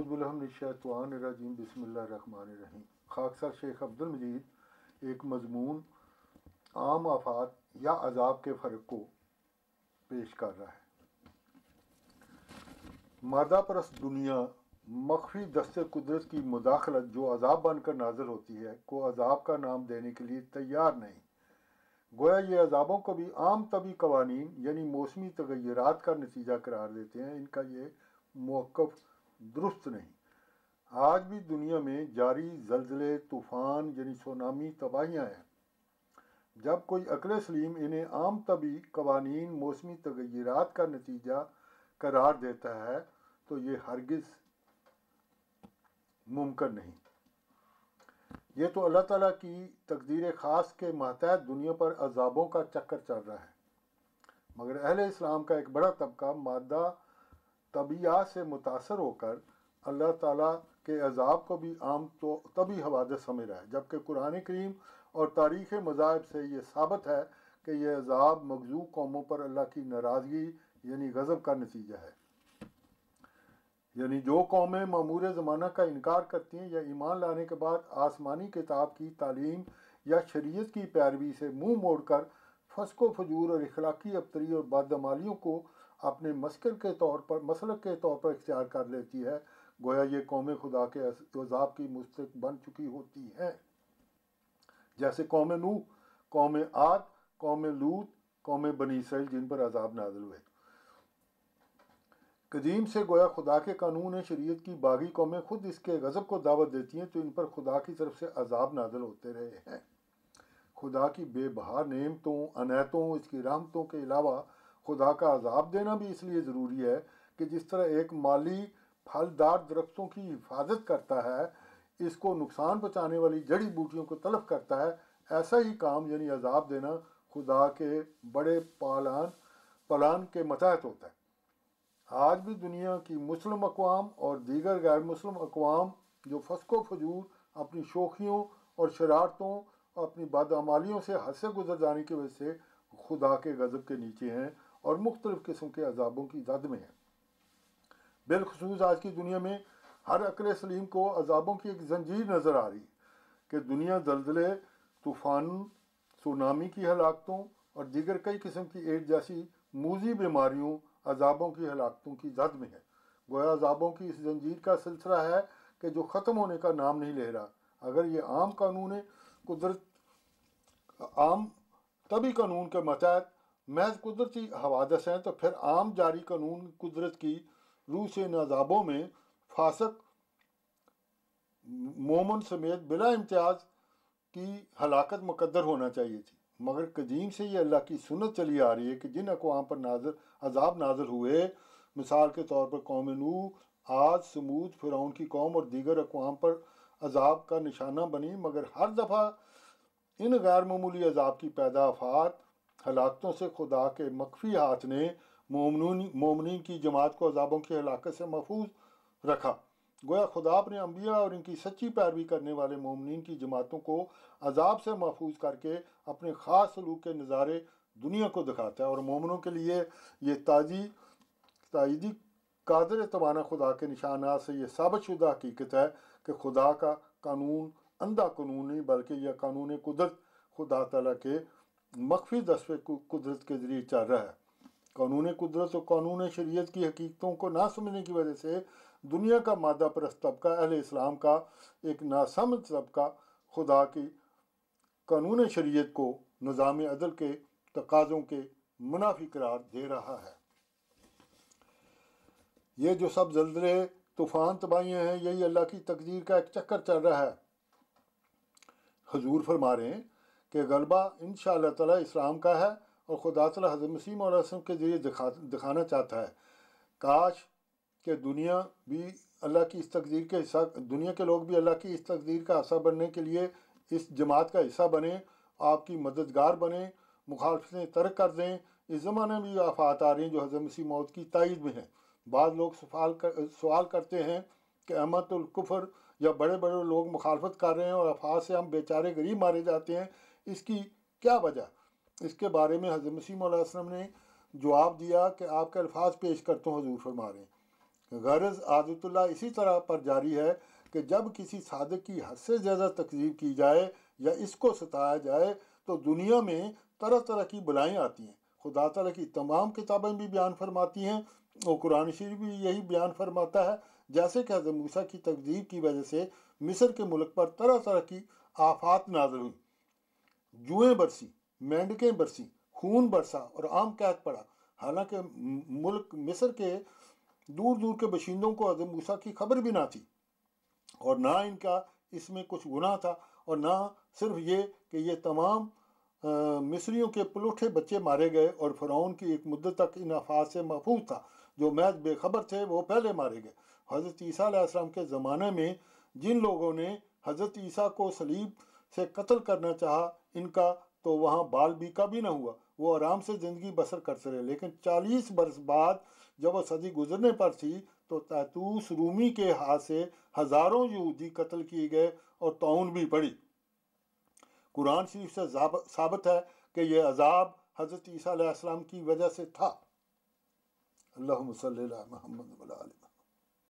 اعوذ باللہ من الشیطان الرجیم بسم اللہ الرحمن الرحیم۔ خاکسار شیخ عبدالمجید ایک مضمون عام آفات یا عذاب کے فرق کو پیش کر رہا ہے۔ مادہ پرست دنیا مخفی دست قدرت کی مداخلت جو عذاب بن کر نازل ہوتی ہے کو عذاب کا نام دینے کے لیے تیار نہیں۔ گویا یہ عذابوں کو بھی عام طبی قوانین یعنی موسمی تغیرات کا نتیجہ قرار دیتے ہیں۔ ان کا یہ موقف درست نہیں۔ آج بھی دنیا میں جاری زلزلے، طوفان یعنی سونامی تباہیاں ہیں۔ جب کوئی عقل سلیم انہیں عام طبی قوانین موسمی تغیرات کا نتیجہ قرار دیتا ہے تو یہ ہرگز ممکن نہیں۔ یہ تو اللہ تعالیٰ کی تقدیر خاص کے ماتحت دنیا پر عذابوں کا چکر چل رہا ہے، مگر اہل اسلام کا ایک بڑا طبقہ مادہ طبیعت سے متاثر ہو کر اللہ تعالیٰ کے عذاب کو بھی عام طبی حوادث سمجھ رہا ہے، جبکہ قرآن کریم اور تاریخ مذاہب سے یہ ثابت ہے کہ یہ عذاب مغزوب قوموں پر اللہ کی ناراضگی یعنی غضب کا نتیجہ ہے۔ یعنی جو قومیں مامور زمانہ کا انکار کرتی ہیں یا ایمان لانے کے بعد آسمانی کتاب کی تعلیم یا شریعت کی پیروی سے منہ موڑ کر فسق و فجور اور اخلاقی ابتری اور بدعمالیوں کو اپنے مسلک کے طور پر اختیار کر لیتی ہے، گویا یہ قوم خدا کے عذاب کی مستحق بن چکی ہوتی ہیں، جیسے قوم نوح، قوم عاد، قوم لوط، قوم بنی اسرائیل جن پر عذاب نازل ہوئے۔ قدیم سے گویا خدا کے قانون شریعت کی باغی قومیں خود اس کے غضب کو دعوت دیتی ہیں تو ان پر خدا کی طرف سے عذاب نازل ہوتے رہے ہیں۔ خدا کی بے بہار نعمتوں، عنایتوں، اس کی رحمتوں کے علاوہ خدا کا عذاب دینا بھی اس لیے ضروری ہے کہ جس طرح ایک مالی پھلدار درختوں کی حفاظت کرتا ہے، اس کو نقصان پہنچانے والی جڑی بوٹیوں کو تلف کرتا ہے، ایسا ہی کام یعنی عذاب دینا خدا کے بڑے پلان کے متحد ہوتا ہے۔ آج بھی دنیا کی مسلم اقوام اور دیگر غیر مسلم اقوام جو فسق و فجور، اپنی شوخیوں اور شرارتوں اور اپنی بدعمالیوں سے حد سے گزر جانے کی وجہ سے خدا کے غضب کے نیچے ہیں اور مختلف قسم کے عذابوں کی زد میں ہیں۔ بالخصوص آج کی دنیا میں ہر عقل سلیم کو عذابوں کی ایک زنجیر نظر آ رہی ہے کہ دنیا زلزلے، طوفان، سونامی کی ہلاکتوں اور دیگر کئی قسم کی ایڈز جیسی موذی بیماریوں، عذابوں کی ہلاکتوں کی زد میں ہے۔ گویا عذابوں کی اس زنجیر کا سلسلہ ہے کہ جو ختم ہونے کا نام نہیں لے رہا۔ اگر یہ عام قانون قدرت، عام طبی قانون کے متحد محض قدرتی حوادث ہیں تو پھر عام جاری قانون قدرت کی روح سے ان عذابوں میں فاسق مومن سمیت بلا امتیاز کی ہلاکت مقدر ہونا چاہیے تھی، مگر قدیم سے یہ اللہ کی سنت چلی آ رہی ہے کہ جن اقوام پر عذاب نازل ہوئے، مثال کے طور پر قوم نوح، عاد، سمود، فرعون کی قوم اور دیگر اقوام پر عذاب کا نشانہ بنی، مگر ہر دفعہ ان غیر معمولی عذاب کی پیدا آفات، ہلاکتوں سے خدا کے مخفی ہاتھ نے مومنین کی جماعت کو عذابوں کی ہلاکت سے محفوظ رکھا۔ گویا خدا اپنے انبیاء اور ان کی سچی پیروی کرنے والے مومنین کی جماعتوں کو عذاب سے محفوظ کر کے اپنے خاص سلوک کے نظارے دنیا کو دکھاتا ہے، اور مومنوں کے لیے یہ تائیدی قادر توانا خدا کے نشانات سے یہ ثابت شدہ حقیقت ہے کہ خدا کا قانون اندھا قانون نہیں بلکہ یہ قانون قدرت خدا تعالیٰ کے مخفی دست قدرت کے ذریعے چل رہا ہے۔ قانون قدرت اور قانون شریعت کی حقیقتوں کو نہ سمجھنے کی وجہ سے دنیا کا مادہ پرست طبقہ، اہل اسلام کا ایک ناسمجھ طبقہ، خدا کی قانون شریعت کو نظام عدل کے تقاضوں کے منافی قرار دے رہا ہے۔ یہ جو سب زلزلے، طوفان، تباہیاں ہیں، یہی اللہ کی تقدیر کا ایک چکر چل رہا ہے۔ حضور فرما رہے ہیں کہ غلبہ انشاءاللہ تعالیٰ اسلام کا ہے اور خدا تعالیٰ حضرت مسیح موعود علیہ السلام کے ذریعے دکھانا چاہتا ہے۔ کاش کہ دنیا کے لوگ بھی اللہ کی اس تقدیر کا حصہ بننے کے لیے اس جماعت کا حصہ بنیں، آپ کی مددگار بنیں، مخالفتیں ترک کر دیں۔ اس زمانے میں بھی آفات آ رہی ہیں جو حضرت مسیح موعود کی تائید میں ہیں۔ بعض لوگ سوال کرتے ہیں کہ امت الکفر یا بڑے بڑے لوگ مخالفت کر رہے ہیں اور آفات سے ہم بیچارے غریب مارے جاتے ہیں، اس کی کیا وجہ؟ اس کے بارے میں حضرت مسیح موعود علیہ السلام نے جواب دیا کہ آپ کے الفاظ پیش کرتا ہوں۔ حضور فرما رہے ہیں غرض عادت اللہ اسی طرح پر جاری ہے کہ جب کسی صادق کی حد سے زیادہ تکذیب کی جائے یا اس کو ستایا جائے تو دنیا میں طرح طرح کی بلائیں آتی ہیں۔ خدا تعالیٰ کی تمام کتابیں بھی بیان فرماتی ہیں اور قرآن شریف بھی یہی بیان فرماتا ہے، جیسے کہ حضرت موسیٰ کی تکذیب کی وجہ سے مصر کے ملک پر طرح طرح کی آفات نازل ہوئیں، جوئیں برسی، مینڈکیں برسی، خون برسا اور عام قحط پڑا، حالانکہ ملک مصر کے دور دور کے باشندوں کو حضرت موسیٰ کی خبر بھی نہ تھی، اور نہ ان کا اس میں کچھ گناہ تھا، اور نہ صرف یہ کہ یہ تمام مصریوں کے پلوٹھے بچے مارے گئے، اور فرعون کی ایک مدت تک ان آفات سے محفوظ تھا۔ جو محض بے خبر تھے وہ پہلے مارے گئے۔ حضرت عیسیٰ علیہ السلام کے زمانے میں جن لوگوں نے حضرت عیسیٰ کو صلیب سے قتل کرنا چاہا، ان کا تو وہاں بال بیکا بھی نہ ہوا، وہ آرام سے زندگی بسر کرتے رہے، لیکن 40 برس بعد جب وہ صدی گزرنے پر تھی تو تیتوس رومی کے ہاتھ سے ہزاروں یہودی قتل کیے گئے اور طاعون بھی پڑی۔ قرآن شریف سے ثابت ہے کہ یہ عذاب حضرت عیسیٰ علیہ السلام کی وجہ سے تھا۔ اللہم صلی علی محمد وعلی آلہ محمد۔